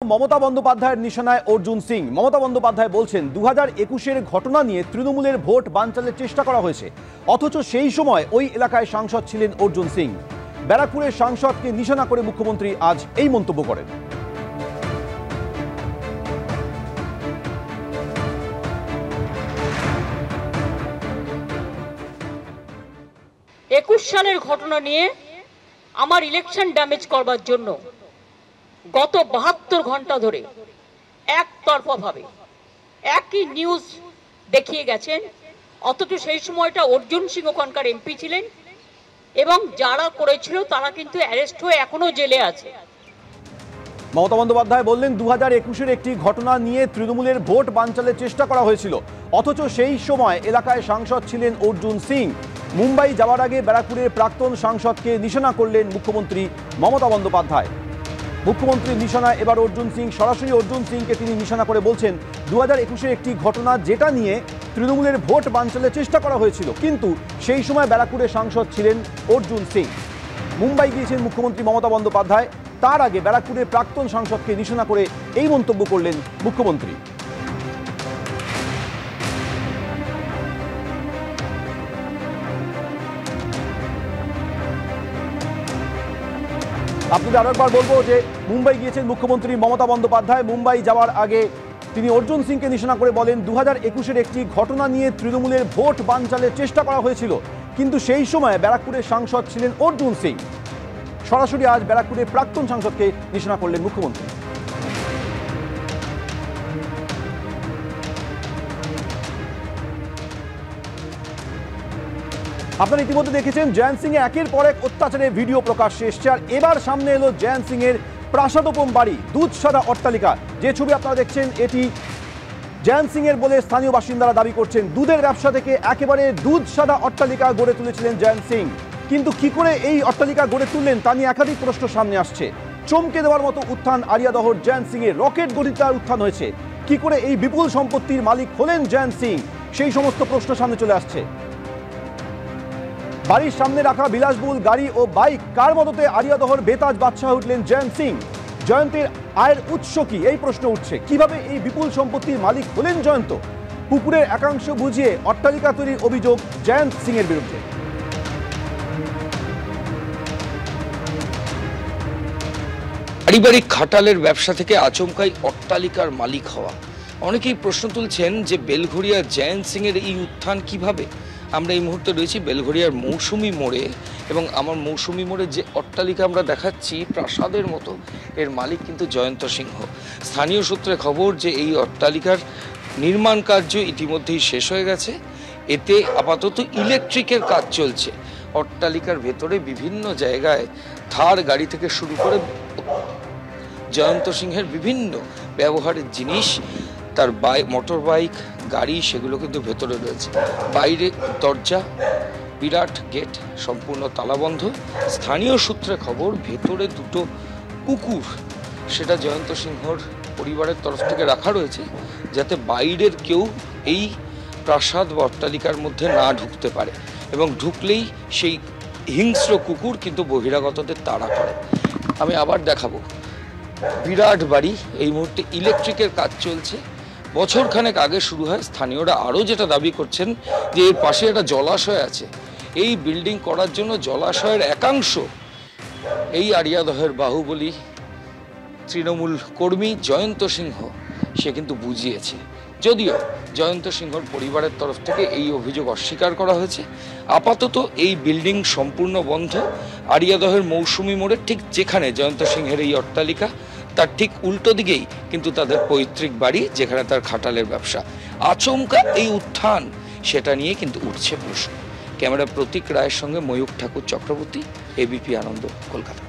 মমতা বন্দ্যোপাধ্যায়ের নিশানায় অর্জুন সিং। মমতা বন্দ্যোপাধ্যায় বলছেন 2021-এর ঘটনা নিয়ে তৃণমূলের ভোট বানচালের চেষ্টা করা হয়েছে, অথচ সেই সময় ওই এলাকায় সাংসদ ছিলেন অর্জুন সিং। ব্যারাকপুরের সাংসদকে নিশানা করে মুখ্যমন্ত্রী আজ এই মন্তব্য করেন। 21 সালের ঘটনা নিয়ে আমার ইলেকশন ড্যামেজ করবার জন্য গত 72 ঘন্টা ধরে একতরফাভাবে একই নিউজ দেখিয়ে গেছেন, অথচ সেই সময়টা অর্জুন সিং ওখানকার এমপি ছিলেন এবং যারা করেছিল তারা কিন্তু অ্যারেস্ট হয়ে এখনো জেলে আছে। মমতা বন্দ্যোপাধ্যায় বললেন 2021-এর একটি ঘটনা নিয়ে তৃণমূলের ভোট বানচালের চেষ্টা করা হয়েছিল, অথচ সেই সময় এলাকায় সাংসদ ছিলেন অর্জুন সিং। মুম্বাই যাওয়ার আগে ব্যারাকপুরের প্রাক্তন সাংসদকে নিশানা করলেন মুখ্যমন্ত্রী মমতা বন্দ্যোপাধ্যায়। মুখ্যমন্ত্রীর নিশানায় এবার অর্জুন সিং। সরাসরি অর্জুন সিংকে তিনি নিশানা করে বলছেন 2021-এর একটি ঘটনা যেটা নিয়ে তৃণমূলের ভোট বানচালের চেষ্টা করা হয়েছিল, কিন্তু সেই সময় ব্যারাকপুরের সাংসদ ছিলেন অর্জুন সিং। মুম্বাই গিয়েছেন মুখ্যমন্ত্রী মমতা বন্দ্যোপাধ্যায়, তার আগে ব্যারাকপুরের প্রাক্তন সাংসদকে নিশানা করে এই মন্তব্য করলেন মুখ্যমন্ত্রী। আপনাদের আরো একবার বলবো যে মুম্বাই গিয়েছেন মুখ্যমন্ত্রী মমতা বন্দ্যোপাধ্যায়। মুম্বাই যাওয়ার আগে তিনি অর্জুন সিংকে নিশানা করে বলেন 2021-এর একটি ঘটনা নিয়ে তৃণমূলের ভোট বানচালের চেষ্টা করা হয়েছিল, কিন্তু সেই সময় ব্যারাকপুরের সাংসদ ছিলেন অর্জুন সিং। সরাসরি আজ ব্যারাকপুরের প্রাক্তন সাংসদকে নিশানা করলেন মুখ্যমন্ত্রী। আপনারা ইতিমধ্যে দেখেছেন জয়ন্ত সিং এ একের পর এক অত্যাচারের ভিডিও প্রকাশ্যে এসছে, আর এবার সামনে এলো জয়ন্ত সিং এর প্রাসাদোপম বাড়ি, দুধ সাদা অট্টালিকা। যে ছবি আপনারা দেখছেন এটি জয়ন্ত সিং এর বলে স্থানীয় বাসিন্দারা দাবি করছেন। দুধের ব্যবসা থেকে একেবারে দুধ সাদা অট্টালিকা গড়ে তুলেছিলেন জয়ন্ত সিং, কিন্তু কি করে এই অট্টালিকা গড়ে তুললেন তা নিয়ে একাধিক প্রশ্ন সামনে আসছে। চমকে দেওয়ার মতো উত্থান আরিয়াদহর জয়ন্ত সিং এর। রকেট গতিতে উত্থান হয়েছে। কি করে এই বিপুল সম্পত্তির মালিক হলেন জয়ন্ত সিং, সেই সমস্ত প্রশ্ন সামনে চলে আসছে। বাড়ির সামনে রাখা বিলাসবহুল গাড়ি ও বাইক কার মদতে আরিয়াদহর বেতাজ বাদশাহ উঠলেন জয়ন্ত সিং। জয়ন্তের আয়ের উৎস কি, এই প্রশ্ন উঠছে। কিভাবে এই বিপুল সম্পত্তির মালিক হলেন জয়ন্ত? পুকুরের একাংশ বুঝিয়ে অট্টালিকা তৈরির অভিযোগ জয়ন্ত সিং এর বিরুদ্ধে। পারিবারিক খাটালের ব্যবসা থেকে আচমকাই অট্টালিকার মালিক হওয়া। অনেকেই প্রশ্ন তুলছেন যে বেলঘড়িয়া জয়ন্ত সিং এর এই উত্থান কিভাবে। আমরা এই মুহূর্তে রয়েছি বেলঘড়িয়ার মৌসুমী মোড়ে, এবং আমার মৌসুমী মোড়ে যে অট্টালিকা আমরা দেখাচ্ছি প্রাসাদের মতো, এর মালিক কিন্তু জয়ন্ত সিংহ। স্থানীয় সূত্রে খবর যে এই অট্টালিকার নির্মাণ কার্য ইতিমধ্যেই শেষ হয়ে গেছে। এতে আপাতত ইলেকট্রিকের কাজ চলছে। অট্টালিকার ভেতরে বিভিন্ন জায়গায় থার গাড়ি থেকে শুরু করে জয়ন্ত সিংহের বিভিন্ন ব্যবহারের জিনিস, তার মোটর বাইক, গাড়ি, সেগুলো কিন্তু ভেতরে রয়েছে। বাইরে দরজা, বিরাট গেট সম্পূর্ণ তালাবন্ধ। স্থানীয় সূত্রে খবর ভেতরে দুটো কুকুর, সেটা জয়ন্ত সিংহর পরিবারের তরফ থেকে রাখা রয়েছে, যাতে বাইরের কেউ এই প্রাসাদ বা অট্টালিকার মধ্যে না ঢুকতে পারে, এবং ঢুকলেই সেই হিংস্র কুকুর কিন্তু বহিরাগতদের তাড়া করে। আমি আবার দেখাবো বিরাট বাড়ি। এই মুহূর্তে ইলেকট্রিকের কাজ চলছে। বছরখানেক আগে শুরু হয়। স্থানীয়রা আরও যেটা দাবি করছেন যে এর পাশে একটা জলাশয় আছে, এই বিল্ডিং করার জন্য জলাশয়ের একাংশ এই আরিয়াদহের বাহুবলী তৃণমূল কর্মী জয়ন্ত সিংহ সে কিন্তু বুঝিয়েছে। যদিও জয়ন্ত সিংহর পরিবারের তরফ থেকে এই অভিযোগ অস্বীকার করা হয়েছে। আপাতত এই বিল্ডিং সম্পূর্ণ বন্ধ। আরিয়াদহের মৌসুমী মোড়ে ঠিক যেখানে জয়ন্ত সিংহের এই অট্টালিকা, তার ঠিক উল্টো দিকেই কিন্তু তাদের পৈতৃক বাড়ি, যেখানে তার খাটালের ব্যবসা। আচমকা এই উত্থান, সেটা নিয়ে কিন্তু উঠছে প্রশ্ন। ক্যামেরা প্রতীক রায়ের সঙ্গে ময়ূক ঠাকুর চক্রবর্তী, এবিপি আনন্দ, কলকাতা।